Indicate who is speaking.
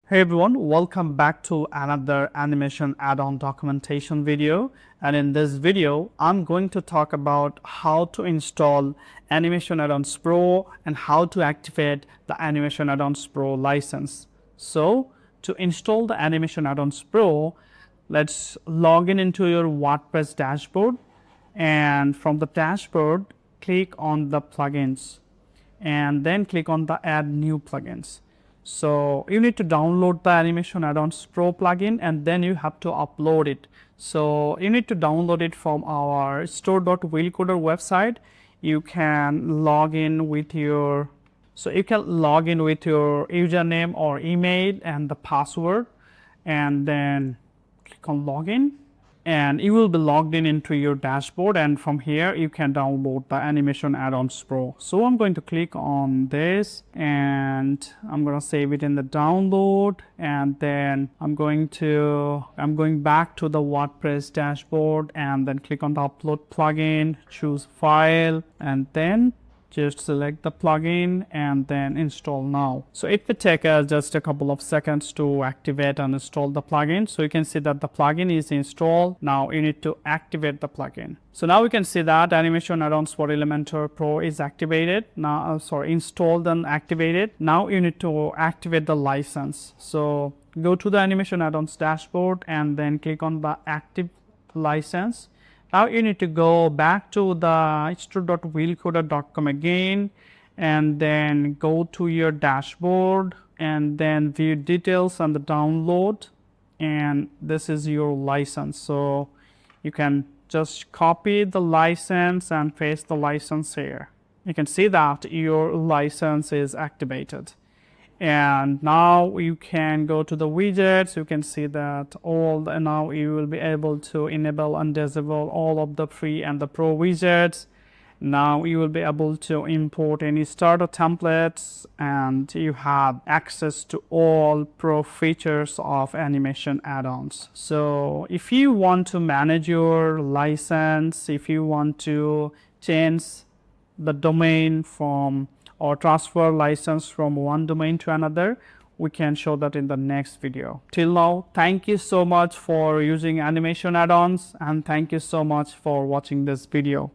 Speaker 1: Hey everyone, welcome back to another animation add-on documentation video. And in this video, I'm going to talk about how to install Animation Addons Pro and how to activate the Animation Addons Pro license. So to install the Animation Addons Pro, let's log in into your WordPress dashboard. And from the dashboard, click on the plugins and then click on the add new plugins. So you need to download the Animation Addons Pro plugin and then you have to upload it. So you need to download it from our store.willcoder website. You can log in with your username or email and the password, and then click on login. And you will be logged in into your dashboard, and from here you can download the Animation Addons Pro. So I'm going to click on this and I'm going to save it in the download, and then I'm going back to the WordPress dashboard and then click on the upload plugin, choose file, and then just select the plugin and then install now. So it will take just a couple of seconds to activate and install the plugin. So you can see that the plugin is installed. Now you need to activate the plugin. So now we can see that Animation Addons for Elementor Pro is activated. Now, installed and activated. Now you need to activate the license. So go to the Animation Addons dashboard and then click on the active license. Now you need to go back to the store.willcoder.com again and then go to your dashboard and then view details and the download, and this is your license. So you can just copy the license and paste the license here. You can see that your license is activated. And now you can go to the widgets. You can see that now you will be able to enable and disable all of the free and the pro widgets. Now you will be able to import any starter templates, and you have access to all pro features of Animation Addons. So if you want to manage your license, if you want to change the domain from or transfer license from one domain to another, we can show that in the next video. Till now, thank you so much for using Animation Addons, and thank you so much for watching this video.